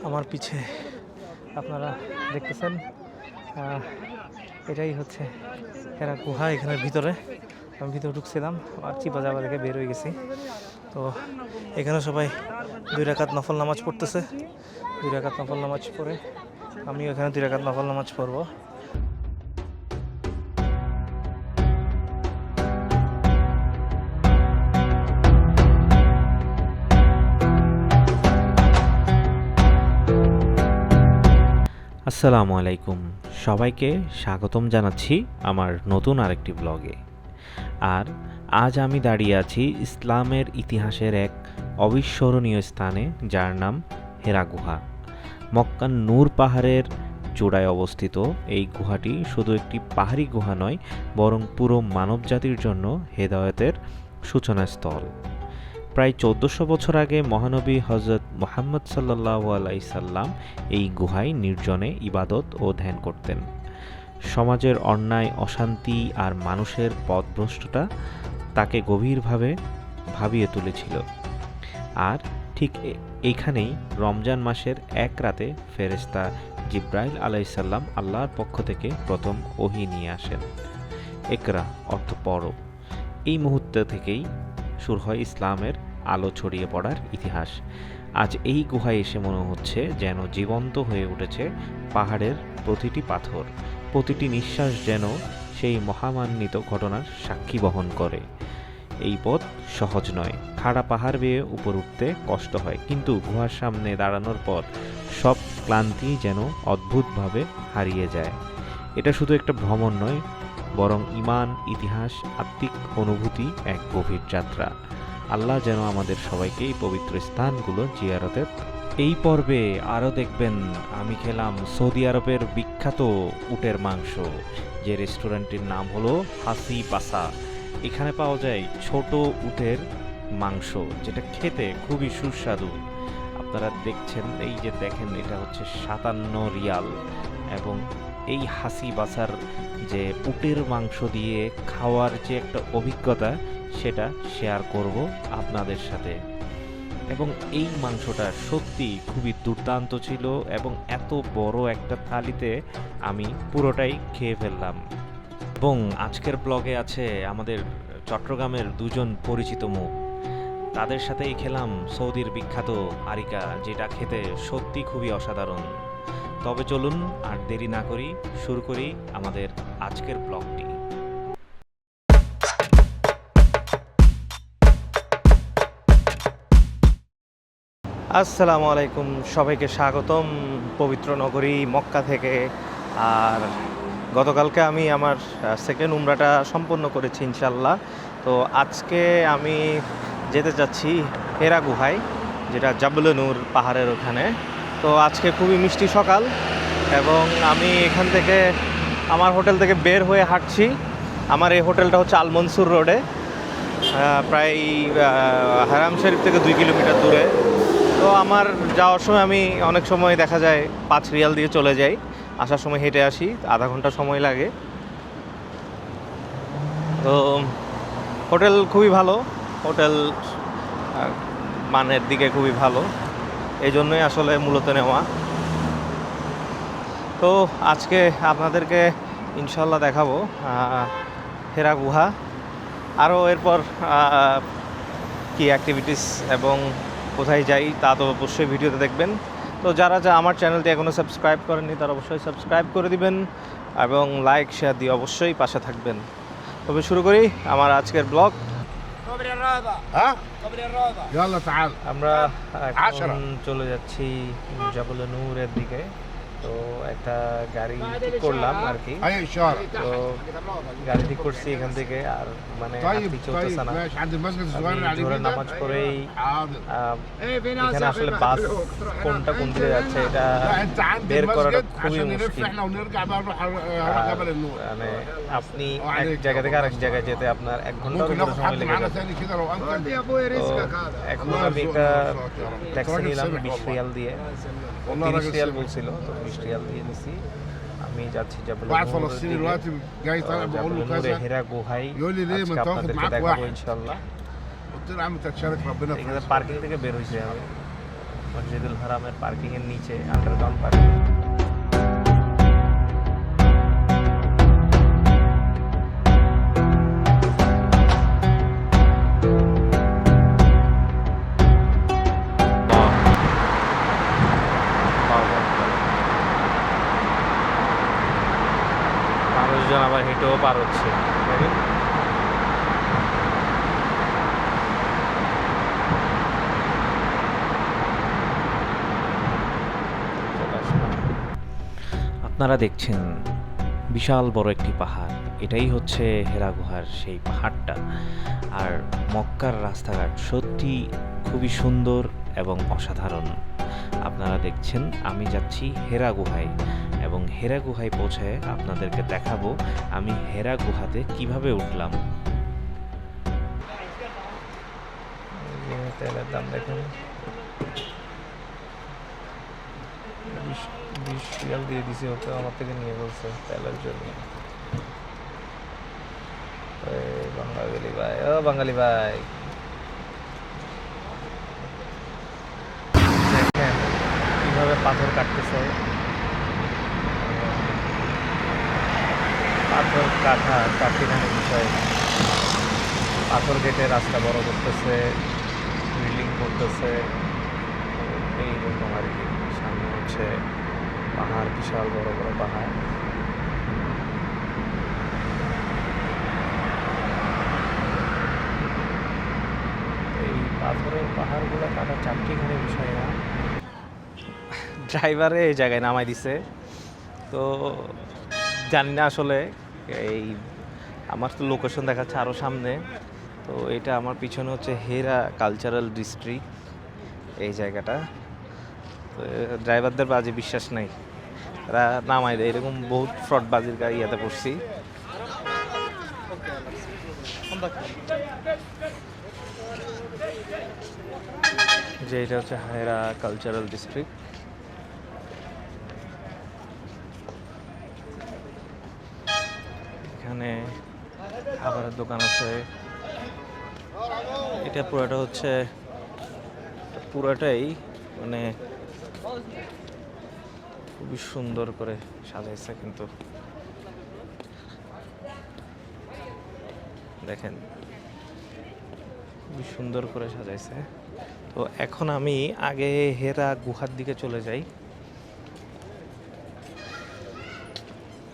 আমার পিছে আপনারা দেখতেছেন, এটাই হচ্ছে হেরা গুহা। এখানের ভিতরে আমি ভিতরে ঢুকছিলাম, আর চিপা চাপা দেখে বের হয়ে গেছি। তো এখানে সবাই 2 রাকাত নফল নামাজ পড়তেছে। 2 রাকাত নফল নামাজ পড়ে আমিও এখানে 2 রাকাত নফল নামাজ পড়বো। আসসালামু আলাইকুম, সবাইকে স্বাগতম জানাচ্ছি আমার নতুন আরেকটি ব্লগে। আর আজ আমি দাঁড়িয়ে আছি ইসলামের ইতিহাসের এক অবিস্মরণীয় স্থানে, যার নাম হেরা গুহা। মক্কার নূর পাহাড়ের চূড়ায় অবস্থিত এই গুহাটি শুধু একটি পাহাড়ি গুহা নয়, বরং পুরো মানবজাতির জন্য হেদায়েতের সূচনাস্থল। প্রায় 1400 বছর আগে মহানবী হজরত মুহাম্মদ সাল্লাল্লাহু আলাইহি সাল্লাম এই গুহায় নির্জনে ইবাদত ও ধ্যান করতেন। সমাজের অন্যায়, অশান্তি আর মানুষের পথভ্রষ্টতা তাকে গভীরভাবে ভাবিয়ে তুলেছিল। আর ঠিক এইখানেই রমজান মাসের এক রাতে ফেরেশতা জিব্রাইল আলাইহিস সালাম আল্লাহর পক্ষ থেকে প্রথম ওহী নিয়ে আসেন। ইকরা অর্থ পড়ো। এই মুহূর্ত থেকেই শুরু হয় ইসলামের আলো ছড়িয়ে পড়ার ইতিহাস। আজ এই গুহায় এসে মনে হচ্ছে যেন জীবন্ত হয়ে উঠেছে পাহাড়ের প্রতিটি পাথর, প্রতিটি নিঃশ্বাস যেন সেই মহামান্বিত ঘটনার সাক্ষী বহন করে। এই পথ সহজ নয়, খাড়া পাহাড় বেয়ে উপর উঠতে কষ্ট হয়, কিন্তু গুহার সামনে দাঁড়ানোর পর সব ক্লান্তি যেন অদ্ভুতভাবে হারিয়ে যায়। এটা শুধু একটা ভ্রমণ নয়, বরং ঈমান, ইতিহাস, আত্মিক অনুভূতি এক গভীর যাত্রা। আল্লাহ যেন আমাদের সবাইকে এই পবিত্র স্থানগুলো জিয়ারতের। এই পর্বে আরও দেখবেন আমি খেলাম সৌদি আরবের বিখ্যাত উটের মাংস, যে রেস্টুরেন্টের নাম হলো হাসি পাসা। এখানে পাওয়া যায় ছোট উটের মাংস, যেটা খেতে খুবই সুস্বাদু। আপনারা দেখছেন, এই যে দেখেন, এটা হচ্ছে 57 রিয়াল। এবং এই হাসি বাসার যে উটের মাংস দিয়ে খাওয়ার যে একটা অভিজ্ঞতা, সেটা শেয়ার করব আপনাদের সাথে। এবং এই মাংসটা সত্যি খুবই দুর্দান্ত ছিল, এবং এত বড় একটা থালিতে আমি পুরোটাই খেয়ে ফেললাম। এবং আজকের ব্লগে আছে আমাদের চট্টগ্রামের 2জন পরিচিত মুখ। তাদের সাথেই খেলাম সৌদির বিখ্যাত আরিকা, যেটা খেতে সত্যি খুবই অসাধারণ। তবে চলুন আর দেরি না করি, শুরু করি আমাদের আজকের ব্লগটি। আসসালামু আলাইকুম, সবাইকে স্বাগতম পবিত্র নগরী মক্কা থেকে। আর গতকালকে আমি আমার সেকেন্ড উমরাটা সম্পন্ন করেছি ইনশাল্লাহ। তো আজকে আমি যেতে যাচ্ছি হেরা গুহায়, যেটা জাবলে নূর পাহাড়ের ওখানে। তো আজকে খুবই মিষ্টি সকাল, এবং আমি এখান থেকে আমার হোটেল থেকে বের হয়ে হাঁটছি। আমার এই হোটেলটা হচ্ছে আল মনসুর রোডে, প্রায় হারাম শরীফ থেকে 2 কিলোমিটার দূরে। তো আমার যাওয়ার সময় আমি অনেক সময় দেখা যায় 5 রিয়াল দিয়ে চলে যাই, আসার সময় হেঁটে আসি, আধা ঘন্টা সময় লাগে। তো হোটেল খুবই ভালো, হোটেল মানের দিকে খুবই ভালো, এই জন্যই আসলে মূলত নেওয়া। তো আজকে আপনাদেরকে ইনশাল্লাহ দেখাবো হেরা গুহা, আরও এরপর কি অ্যাক্টিভিটিস এবং কোথায় যাই তা তো অবশ্যই ভিডিওতে দেখবেন। তো যারা আমার চ্যানেলটি এখনও সাবস্ক্রাইব করেননি তারা অবশ্যই সাবস্ক্রাইব করে দিবেন, এবং লাইক শেয়ার দিয়ে অবশ্যই পাশে থাকবেন। তবে শুরু করি আমার আজকের ব্লগ। আমরা এখন চলে যাচ্ছি জাবলে নূরের দিকে। তো একটা গাড়ি ঠিক করলাম আর কি, তো গাড়ি ঠিক করছি এখান থেকে। আর মানে চলতেছে না, জোহরে নামাজ পড়েই এখানে আসলে বাস কোনটা কোন দিকে যাচ্ছে এটা বের করাটা খুবই মুশকিল। মানে আপনি এক জায়গা থেকে আরেক জায়গায় যেতে আপনার 1 ঘন্টার উপরে সময় লেগে যাবে। এখন আমি একটা ট্যাক্সি নিলাম 20 রিয়াল দিয়ে, 30 রিয়াল বলছিল, তো 20 রিয়াল দিয়ে নিছি। আমি যাচ্ছি জাবলে হেরা গুহায়, আপনাদেরকে দেখাবো ইনশাল্লাহ। এখানে পার্কিং থেকে বের হয়েছে আমি, মসজিদুল হারামের পার্কিং এর নিচে আন্ডারগ্রাউন্ড পার্কিং। মানুষজন আবার হেঁটেও পার হচ্ছে। আপনারা দেখছেন বিশাল বড় একটি পাহাড়, এটাই হচ্ছে হেরা গুহার সেই পাহাড়টা। আর মক্কার রাস্তাঘাট সত্যি খুবই সুন্দর এবং অসাধারণ। আপনারা দেখছেন আমি যাচ্ছি হেরা গুহায়, এবং হেরা গুহায় পৌঁছায় আপনাদেরকে দেখাবো আমি হেরা গুহাতে কিভাবে উঠলাম। তেলের দাম দেখুন, 20 রিয়াল দিয়ে দিছে ওকে, আমার থেকে নিয়ে বলছে তেলের জন্য। বাঙালি ভাই, ও বাঙালি ভাই, দেখেন কিভাবে পাথর কাটতেছে। পাথর কাটা চারটিখানি বিষয়। পাথর কেটে রাস্তা বড় করতেছে, বিল্ডিং করতেছে, এইরকম আর কি। সামনে হচ্ছে পাহাড়, বিশাল বড় বড় পাহাড়। এই পাথরের পাহাড়গুলো কাটা চারটিখানি বিষয় না। ড্রাইভারে এই জায়গায় নামাই দিছে, তো জানি না আসলে। এই আমার তো লোকেশন দেখাচ্ছে আরও সামনে, তো এটা আমার পিছনে হচ্ছে হেরা কালচারাল ডিস্ট্রিক্ট এই জায়গাটা। তো ড্রাইভারদের বাজে বিশ্বাস নাই, তারা নামাই দেয়। এরকম বহুত ফ্রডবাজির ইয়াতে পড়ছি। যে এটা হচ্ছে হেরা কালচারাল ডিস্ট্রিক্ট। এখানে খাবারের দোকান আছে। এটা পুরোটাই মানে খুবই সুন্দর করে সাজাইছে, কিন্তু দেখেন খুবই সুন্দর করে সাজাইছে। তো এখন আমি আগে হেরা গুহার দিকে চলে যাই।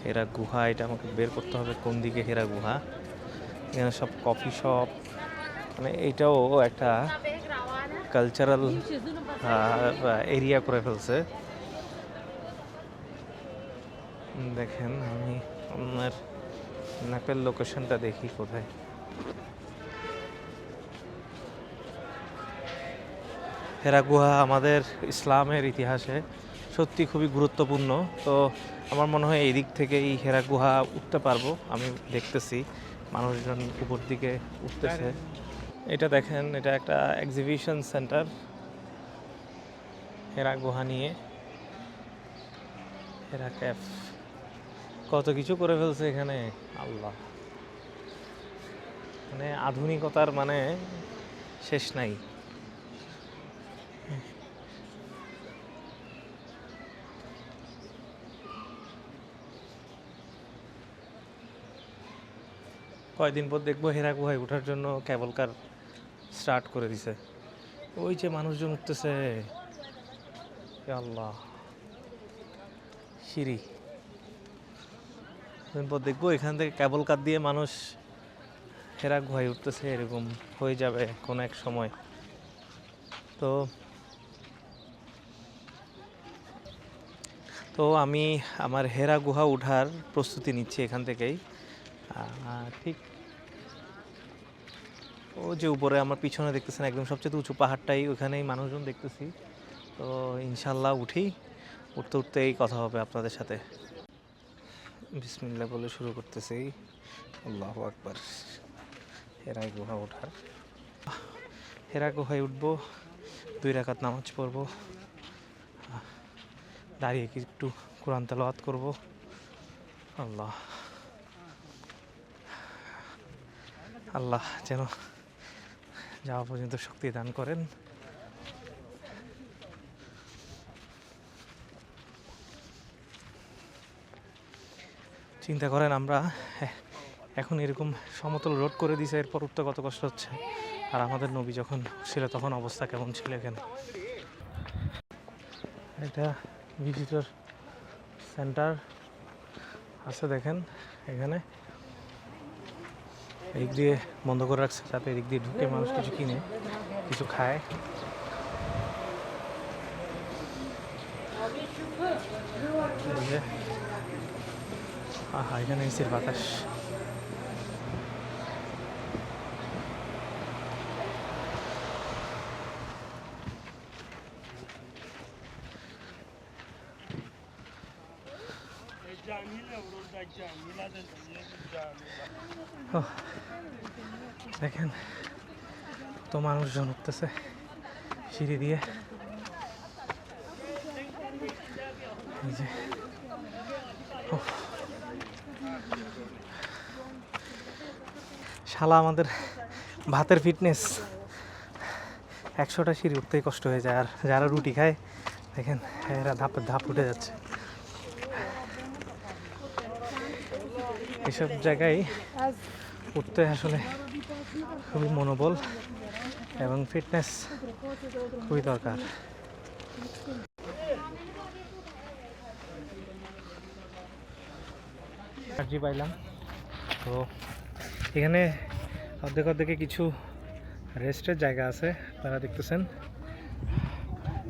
হেরা গুহা, এটা আমাকে বের করতে হবে কোন দিকে হেরা গুহা। এখানে সব কফি শপ, মানে এইটাও একটা কালচারাল এরিয়া করে ফেলছে। দেখেন আমি আপনার ম্যাপের লোকেশনটা দেখি কোথায়। হেরা গুহা আমাদের ইসলামের ইতিহাসে সত্যি খুবই গুরুত্বপূর্ণ। তো আমার মনে হয় এই দিক থেকেই হেরা গুহা উঠতে পারবো। আমি দেখতেছি মানুষজন উপর দিকে উঠতেছে। এটা দেখেন, এটা একটা এক্সিবিশন সেন্টার হেরা গুহা নিয়ে। হেরা ক্যাফ, কত কিছু করে ফেলছে এখানে, আল্লাহ। মানে আধুনিকতার মানে শেষ নাই। কয়দিন পর দেখবো হেরা গুহায় ওঠার জন্য কেবল কার স্টার্ট করে দিছে। ওই যে মানুষজন উঠতেছে, আল্লাহ। সিঁড়ি পর দেখবো এখান থেকে কেবল কার দিয়ে মানুষ হেরা গুহায় উঠতেছে। এরকম হয়ে যাবে কোনো এক সময়। তো আমি আমার হেরা গুহা উঠার প্রস্তুতি নিচ্ছি এখান থেকেই। ঠিক ও যে উপরে আমার পিছনে দেখতেছেন একদম সবচেয়ে উঁচু পাহাড়টাই, ওখানেই মানুষজন দেখতেছি। তো ইনশাল্লাহ উঠতে উঠতেই কথা হবে আপনাদের সাথে। বিসমিল্লাহ বলে শুরু করতেছি। আল্লাহু আকবার। হেরা গুহা ওঠার, হেরা গুহায় উঠবো, 2 রাকাত নামাজ পড়বো, দাঁড়িয়ে কি একটু কোরআন তেলাওয়াত করবো। আল্লাহ আল্লাহ যেন যাওয়া পর্যন্ত শক্তি দান করেন। চিন্তা করেন আমরা এখন এরকম সমতল রোড করে দিয়েছে, এরপর উঠতে কত কষ্ট হচ্ছে। আর আমাদের নবী যখন ছিল তখন অবস্থা কেমন ছিল এখানে। এটা ভিজিটর সেন্টার আছে দেখেন এখানে, এদিক দিয়ে বন্ধ করে রাখছে যাতে এদিক দিয়ে ঢুকে মানুষ কিছু কিনে কিছু খায়। এই যে আহা, এখানে এসির বাতাস। দেখেন তো মানুষজন উঠতেছে সিঁড়ি দিয়ে। এই যে শালা আমাদের ভাতের ফিটনেস 100টা সিঁড়ি উঠতেই কষ্ট হয়ে যায়। আর যারা রুটি খায় দেখেন এরা ধাপের ধাপ উঠে যাচ্ছে। এসব জায়গায় উঠতে আসলে খুবই মনোবল এবং ফিটনেস খুবই দরকার। এনার্জি পাইলাম তো এখানে অর্ধেক অর্ধেকে কিছু রেস্টের জায়গা আছে, আপনারা দেখতেছেন।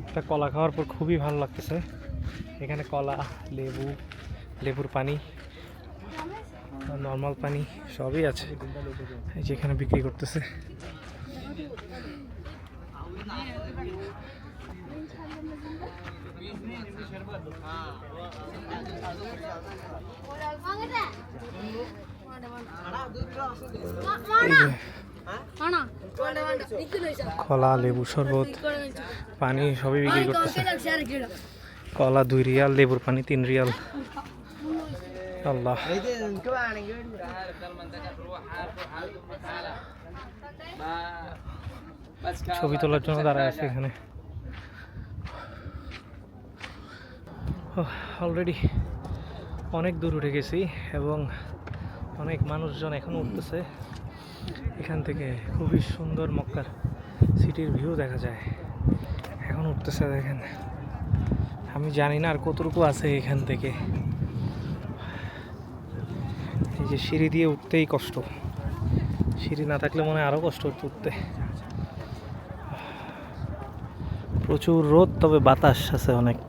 একটা কলা খাওয়ার পর খুবই ভালো লাগতেছে। এখানে কলা, লেবু, লেবুর পানি, নর্মাল পানি সবই আছে, এই যে এখানে বিক্রি করতেছে। কলা, লেবু শরবত, পানি সবই বিক্রি করতেছে। কলা 2 রিয়াল, লেবুর পানি 3 রিয়াল। আল্লাহ, ছবি তোলার জন্য দাঁড়ায় আছে এখানে। অলরেডি অনেক দূর উঠে গেছি এবং অনেক মানুষজন এখন উঠতেছে। এখান থেকে খুবই সুন্দর মক্কার সিটির ভিউ দেখা যায়। এখন উঠতেছে দেখেন, আমি জানি না আর কতটুকু আছে এখান থেকে। এই যে সিঁড়ি দিয়ে উঠতেই কষ্ট, সিঁড়ি না থাকলে মনে হয় আরও কষ্ট হতো উঠতে। প্রচুর রোদ, তবে বাতাস আছে অনেক।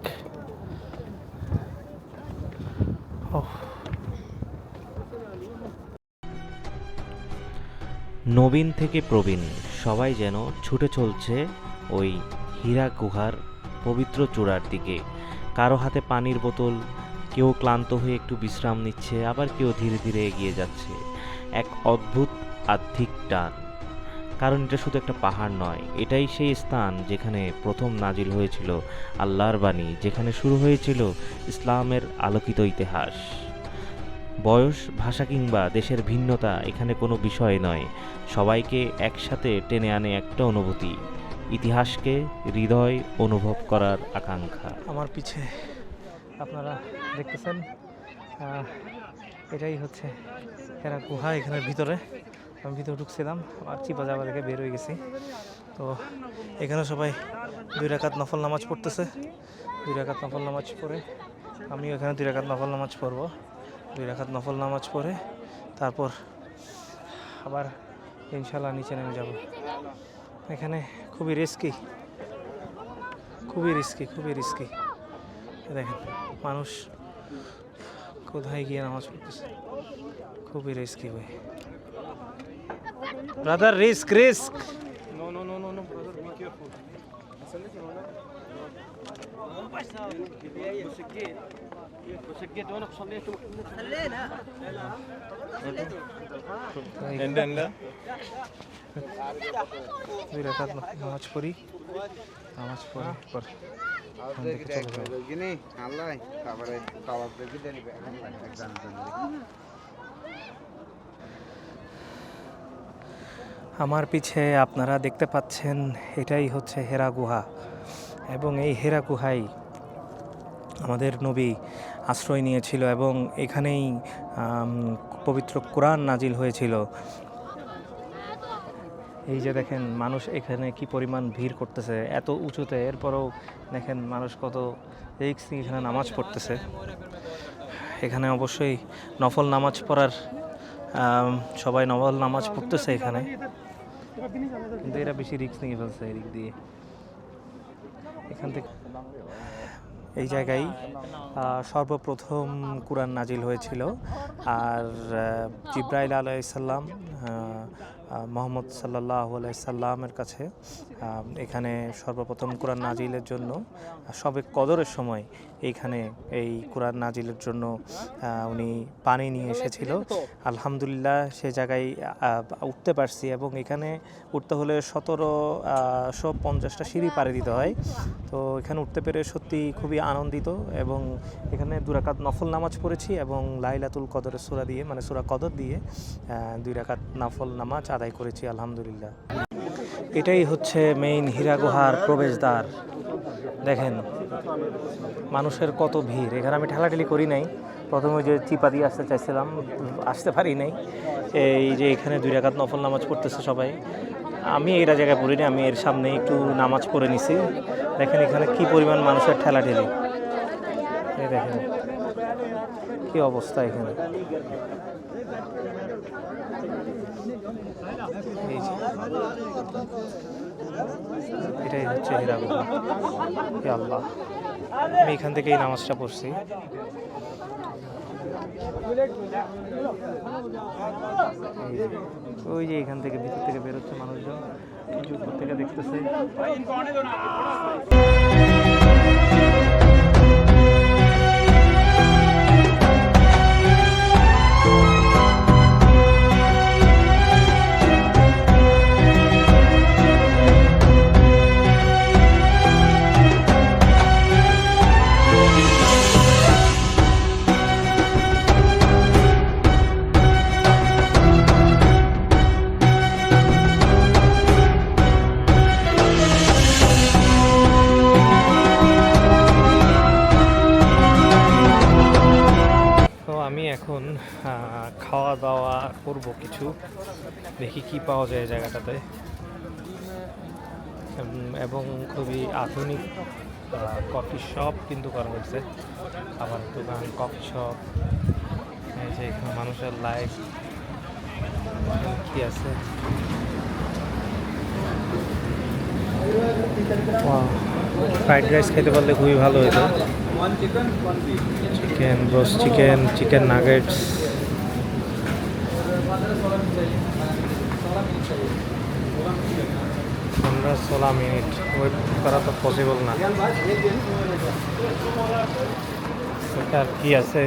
নবীন থেকে প্রবীণ সবাই যেন ছুটে চলছে ওই হীরা গুহার পবিত্র চূড়ার দিকে। কারো হাতে পানির বোতল, কেউ ক্লান্ত হয়ে একটু বিশ্রাম নিচ্ছে, আবার কেউ ধীরে ধীরে এগিয়ে যাচ্ছে। এক অদ্ভুত আধ্যাত্মিক টান, কারণ এটা শুধু একটা পাহাড় নয়, এটাই সেই স্থান যেখানে প্রথম নাজিল হয়েছিল আল্লাহর বাণী, যেখানে শুরু হয়েছিল ইসলামের আলোকিত ইতিহাস। বয়স, ভাষা কিংবা দেশের ভিন্নতা এখানে কোনো বিষয় নয়, সবাইকে একসাথে টেনে আনে একটা অনুভূতি, ইতিহাসকে হৃদয় অনুভব করার আকাঙ্ক্ষা। আমার পিছে আপনারা দেখতেছেন, এটাই হচ্ছে হেরা গুহা। এখানের ভিতরে আমি ভিতরে ঢুকছিলাম, আর চিপা যাওয়া দেখে বের হয়ে গেছি। তো এখানে সবাই 2 রাকাত নফল নামাজ পড়তেছে। 2 রাকাত নফল নামাজ পড়ে আমিও এখানে 2 রাকাত নফল নামাজ পড়বো। 2 রাকাত নফল নামাজ পড়ে তারপর আবার ইনশাল্লাহ নিচে নেমে যাব। এখানে খুবই রিস্কি, খুবই রিস্কি, খুবই রিস্কি। দেখেন মানুষ কোথায় গিয়ে নামাজ পড়তেছে, খুবই রিস্কি ভাই। Brother, risk risk. No, no, no, no, no, brother, be careful. দুই রাকাত নামাজ পড়ি, নামাজ পড়ে পর এখান থেকে চলে যাবো। Gini, Allah, kabar pergi dari exam. আমার পিছে আপনারা দেখতে পাচ্ছেন, এটাই হচ্ছে হেরা গুহা। এবং এই হেরা গুহায় আমাদের নবী আশ্রয় নিয়েছিল এবং এখানেই পবিত্র কোরআন নাজিল হয়েছিল। এই যে দেখেন মানুষ এখানে কি পরিমাণ ভিড় করতেছে এত উঁচুতে, এরপরেও দেখেন মানুষ কত রিক্স নিয়ে এখানে নামাজ পড়তেছে। এখানে অবশ্যই নফল নামাজ পড়ার সবাই নফল নামাজ পড়তেছে এখানে, কিন্তু এরা বেশি রিক্স নিয়ে ফেলছে এদিক দিয়ে। এখান থেকে এই জায়গায় সর্বপ্রথম কোরআন নাজিল হয়েছিল, আর জিব্রাইল আলাইসাল্লাম মোহাম্মদ সাল্লাল্লাহু আলাইহি সাল্লামের কাছে এখানে সর্বপ্রথম কোরআন নাজিলের জন্য সবে কদরের সময় এইখানে এই কোরআন নাজিলের জন্য উনি পানি নিয়ে এসেছিল। আলহামদুলিল্লাহ সে জায়গায় উঠতে পারছি, এবং এখানে উঠতে হলে 1750টা সিঁড়ি পাড়ি দিতে হয়। তো এখানে উঠতে পেরে সত্যি খুবই আনন্দিত, এবং এখানে 2 রাকাত নফল নামাজ পড়েছি এবং লাইলাতুল কদরের সূরা দিয়ে, মানে সূরা কদর দিয়ে 2 রাকাত নফল নামাজ আদায় করেছি আলহামদুলিল্লাহ। এটাই হচ্ছে মেইন হীরা গুহার প্রবেশদ্বার। দেখেন মানুষের কত ভিড়। এখানে আমি ঠেলাঠেলি করি নাই, প্রথমে যে চিপা দিয়ে আসতে চাইছিলাম, আসতে পারি নাই। এই যে এখানে 2 রাকাত নফল নামাজ পড়তেছে সবাই। আমি এই জায়গায় পড়িনি, আমি এর সামনে একটু নামাজ পড়ে নিছি। দেখেন এখানে কি পরিমাণ মানুষের ঠেলাঠেলি, এই দেখেন কি অবস্থা এখানে। এই যে এটাই হচ্ছে হীরা গুহা। হে আল্লাহ, আমি এখান থেকেই নামাজটা পড়ছি। ওই যে এখান থেকে ভিতর থেকে বেরোচ্ছে মানুষজন, কিছু উপর থেকে দেখতেছে। আমি এখন খাওয়া দাওয়া করব কিছু, দেখি কি পাওয়া যায় জায়গাটাতে। এবং খুবই আধুনিক কফি শপ কিন্তু করা হয়েছে, খাবার দোকান, কফি শপ। এই যে এখানে মানুষের লাইফ কি আছে। ফ্রাইড রাইস খেতে পারলে খুবই ভালো হতো। Chicken roast, chicken nuggets. 15-16 minute wait করা তো পসিবল না। এটা কি আছে,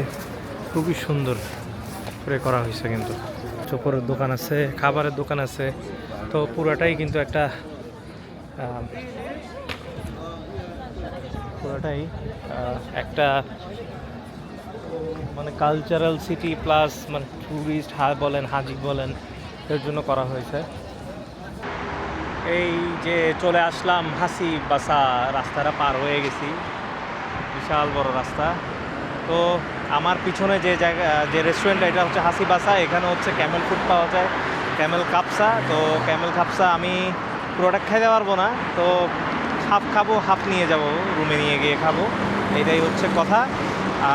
খুবই সুন্দর করে করা হয়েছে, কিন্তু চোপড়ের দোকান আছে, খাবারের দোকান আছে। তো পুরোটাই কিন্তু একটা মানে কালচারাল সিটি প্লাস মানে ট্যুরিস্ট বলেন, হাজি বলেন, এর জন্য করা হয়েছে। এই যে চলে আসলাম হাসি বাসা, রাস্তাটা পার হয়ে গেছি, বিশাল বড় রাস্তা। তো আমার পিছনে যে জায়গা, যে রেস্টুরেন্ট, এটা হচ্ছে হাসি বাসা। এখানে হচ্ছে ক্যামেল ফুড পাওয়া যায়, ক্যামেল কাপসা। তো ক্যামেল কাপসা আমি পুরোটা খাইতে পারবো না, তো হাফ খাবো, হাফ নিয়ে যাব রুমে, নিয়ে গিয়ে খাবো, এটাই হচ্ছে কথা।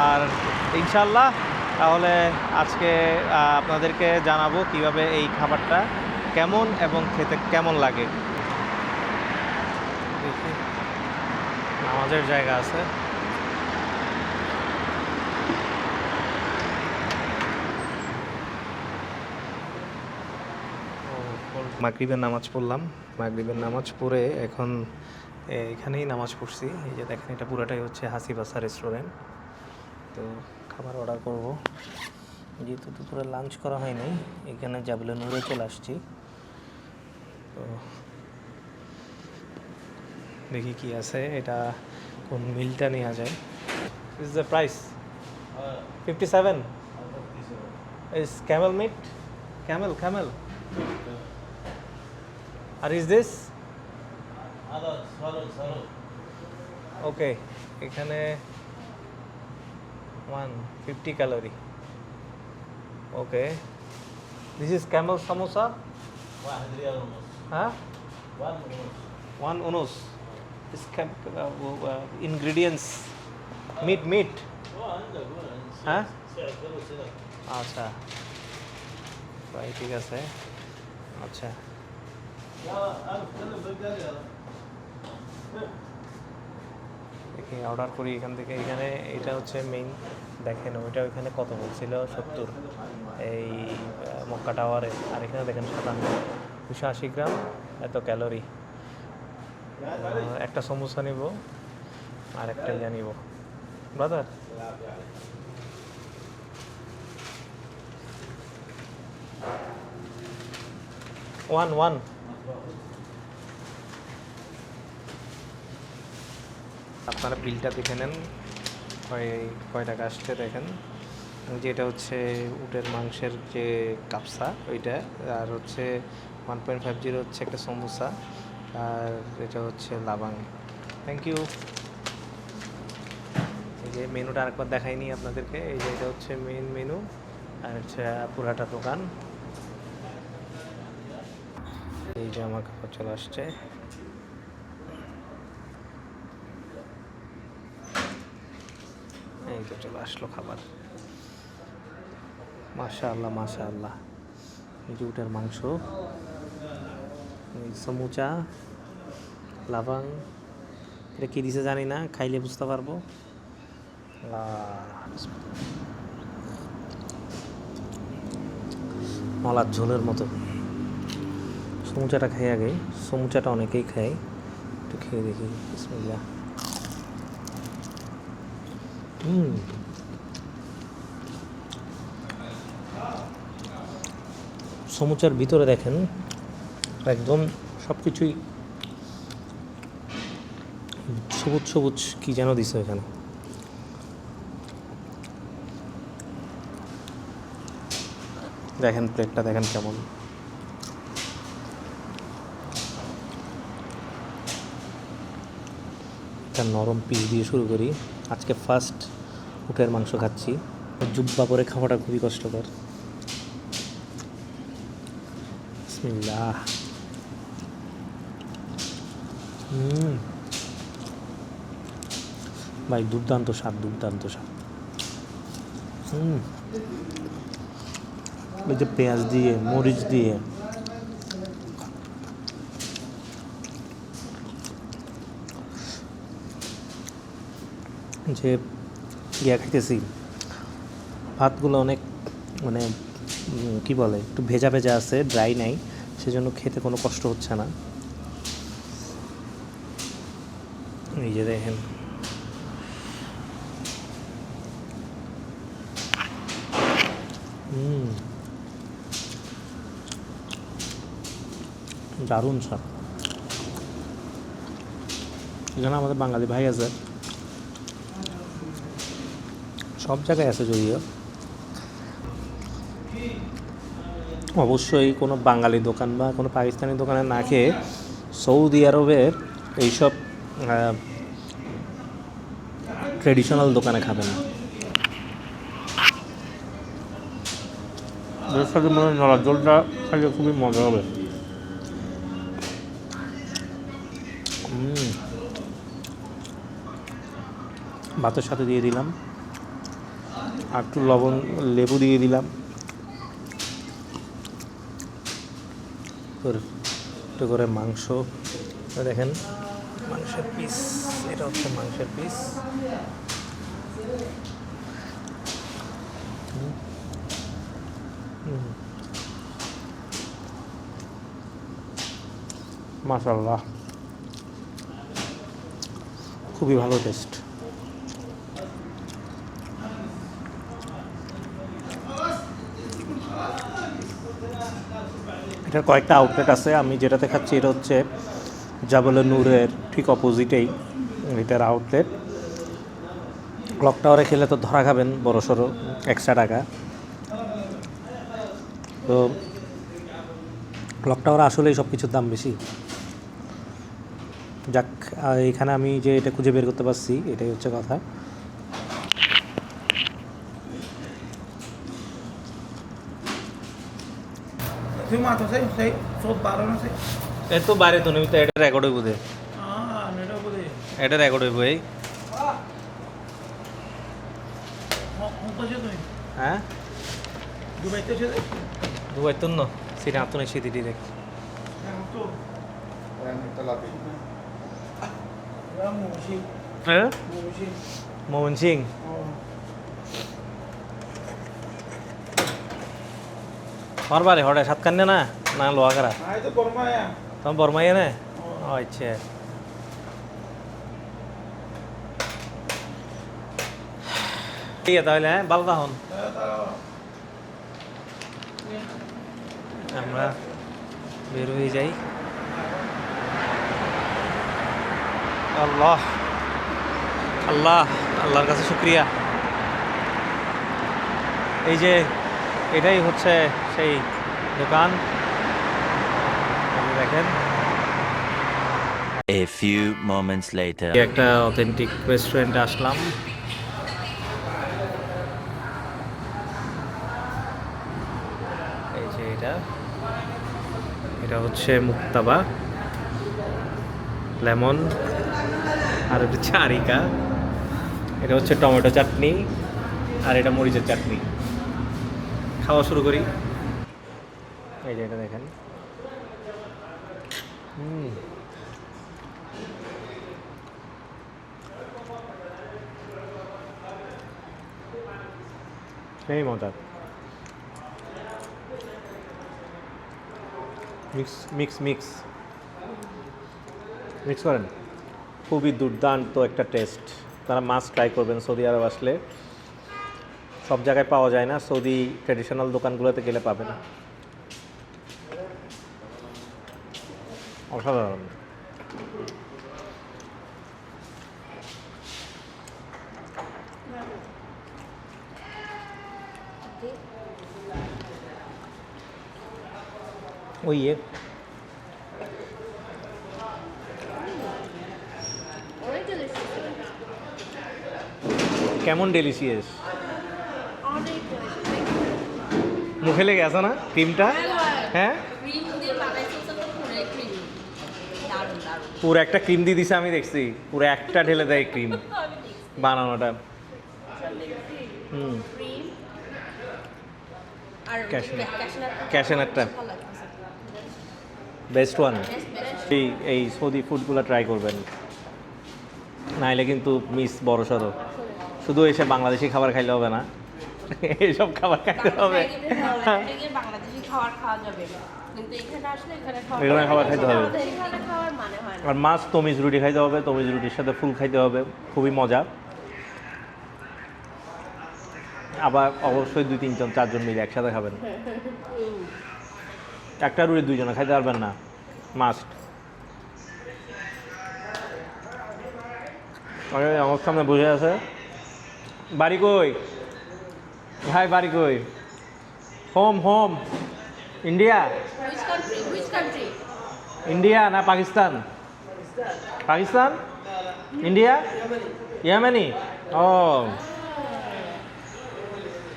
আর ইনশাল্লাহ তাহলে আজকে আপনাদেরকে জানাবো কিভাবে এই খাবারটা কেমন এবং খেতে কেমন লাগে। দেখি নামাজের জায়গা আছে। মাগরিবের নামাজ পড়লাম, মাগরিবের নামাজ পড়ে এখন এখানেই নামাজ পড়ছি। এই যে দেখেন এটা পুরোটাই হচ্ছে হাসি বাসা রেস্টুরেন্ট। তো খাবার অর্ডার করব, যেহেতু দুপুরে লাঞ্চ করা হয়নি। এখানে জাবলে নূরে চলে আসছি। তো দেখি কি আছে, এটা কোন মিলটা নেওয়া যায়। Is the price 57 is camel meat, camel. আর ইজ দিস ওকে। এখানে 150 calorie. Okay. This is camel samosa. Huh? One unus. This ingredients. Meat. হ্যাঁ আচ্ছা তাই ঠিক আছে আচ্ছা দেখি অর্ডার করি এখান থেকে এখানে এটা হচ্ছে মেইন দেখেন ওইটা ওইখানে কত বলছিল 70 এই মক্কা টাওয়ারে আর এখানে দেখেন 280 গ্রাম এত ক্যালোরি একটা সমোসা নিব আর একটা ইয়া নিব ব্রাদার ওয়ান আপনারা বিলটা দেখে নেন কয় টাকা আসছে দেখেন যেটা হচ্ছে উটের মাংসের যে কাপসা ওইটা আর হচ্ছে 1.50 হচ্ছে একটা সমোসা আর এটা হচ্ছে লাবাং থ্যাংক ইউ এই যে মেনুটা আরেকবার দেখাইনি আপনাদেরকে এই যে এটা হচ্ছে মেইন মেনু আর হচ্ছে পুরাটা দোকান এই যে আমার খাবার চলে আসছে এই তো চলে আসলো খাবার মাশাআল্লাহ এই যে উটের মাংস সমুচা লাবাং এটা কি দিছে জানি না খাইলে বুঝতে পারবো মলার ঝোলের মতো সমুচাটা খাই আগে সমুচাটা অনেকেই খায় একটু খেয়ে দেখি বিসমিল্লাহ সমুচার ভিতরে দেখেন একদম সব কিছুই সবুজ কি যেন দিছে এখানে দেখেন প্লেটটা দেখেন কেমন একটা নরম পিস দিয়ে শুরু করি আজকে ফার্স্ট উটের মাংস খাচ্ছি জুব্বা পরে খাওয়াটা খুবই কষ্টকর বিসমিল্লাহ ভাই দুর্দান্ত স্বাদ ওই যে পেঁয়াজ দিয়ে মরিচ দিয়ে যে ইয়া খাইতেছি ভাতগুলো অনেক মানে কি বলে একটু ভেজা আছে ড্রাই নাই সেজন্য খেতে কোনো কষ্ট হচ্ছে না এই যে দেখেন দারুণ স্বাদ এখানে আমাদের বাঙালি ভাই আছে সব জায়গায় আছে যদিও অবশ্যই কোনো বাঙালি দোকান বা কোনো পাকিস্তানি দোকানে না খেয়ে সৌদি আরবের এইসব ট্রেডিশনাল দোকানে খাবেন এর সাথে মনে হয় নলার জলটা খাইলে খুবই মজা হবে ভাতের সাথে দিয়ে দিলাম আর একটু লবণ লেবু দিয়ে দিলাম একটু করে মাংস দেখেন মাংসের পিস এটা হচ্ছে মাংসের পিস মাশাআল্লাহ খুবই ভালো টেস্ট এটার কয়েকটা আউটলেট আছে আমি যেটাতে খাচ্ছি এটা হচ্ছে জাবলে নূরের ঠিক অপোজিটেই এটার আউটলেট ক্লক টাওয়ারে খেলে তো ধরা খাবেন বড় সড়ো এক্সট্রা টাকা তো ক্লক টাওয়ারে আসলেই সব কিছুর দাম বেশি যাক এখানে আমি যে এটা খুঁজে বের করতে পারছি এটাই হচ্ছে কথা confirmato, sei sotto barone, sei. এ তো বাইরে তো নিমিত্ত এটা রেকর্ড হইব দে Ah, non lo potevo. এটা রেকর্ড হইব এই Non faccio io. হ্যাঁ Dove stai c'è? দুবাই তো ন সিটা আতুন সিটি ডিরেক্ট Tu. তলাতে Vamo, sì. হ্যাঁ Vamo, sì. Mohan Singh Oh. আমার বাড়ি হঠাৎ সাত কান্নে না না লোয়া করা Ah, itu por me. তোমার বর্মাইয়ে না ও আচ্ছা ঠিক আছে তাহলে হ্যাঁ ভালো তখন আমরা বের হয়ে যাই আল্লাহ আল্লাহ আল্লাহর কাছে শুক্রিয়া এই যে এটাই হচ্ছে সেই দোকান দেখেন A few moments later. একটা অথেন্টিক রেস্টুরেন্টে আসলাম এই যে এটা হচ্ছে মুক্তাবা লেমন আর এটা চারিকা এটা হচ্ছে টমেটো চাটনি আর এটা মরিচের চাটনি খাওয়া শুরু করি এই যে এটা দেখেন সেই মজা মিক্স মিক্স মিক্স মিক্স করেন খুবই দুর্দান্ত একটা টেস্ট তারা মাছ ট্রাই করবেন সৌদি আরব আসলে সব জায়গায় পাওয়া যায় না সৌদি ট্র্যাডিশনাল দোকানগুলোতে গেলে পাবেন অসাধারণ ওই কেমন ডেলিশিয়াস মুখে লেগে আছে না ক্রিমটা হ্যাঁ পুরো একটা ক্রিম দিয়ে দিছে আমি দেখছি পুরো একটা ঢেলে দেয় ক্রিম বানানোটা হুম ক্যাশনারটা বেস্ট ওয়ান এই সৌদি ফুডগুলো ট্রাই করবেন নাইলে কিন্তু মিস বড় সড়ো শুধু এসে বাংলাদেশি খাবার খাইলে হবে না এইসব খাবার খাইতে হবে বাংলাদেশি খাবার খাওয়া যাবে কিন্তু এখানে আসলে এখানে খাবার খাইতে হবে খাওয়ার মানে হয় না আর মাছ তমিজ রুটি খাইতে হবে তমিজ রুটির সাথে ফুল খাইতে হবে খুবই মজা আবার অবশ্যই 2-3 জন 4 জন মিলে একসাথে খাবেন একটা রুটি 2 জনে খাইতে পারবেন না মাস্ট আমার সামনে বসে আছে বাড়ি কই ভাই বাড়ি কই home home India Which country? India না পাকিস্তান পাকিস্তান ইন্ডিয়া ইয়ামানি ও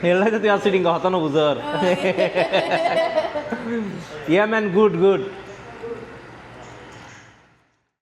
হেলাই তো তুই আর সিটিং হতানো বুঝর ইয়ামান গুড গুড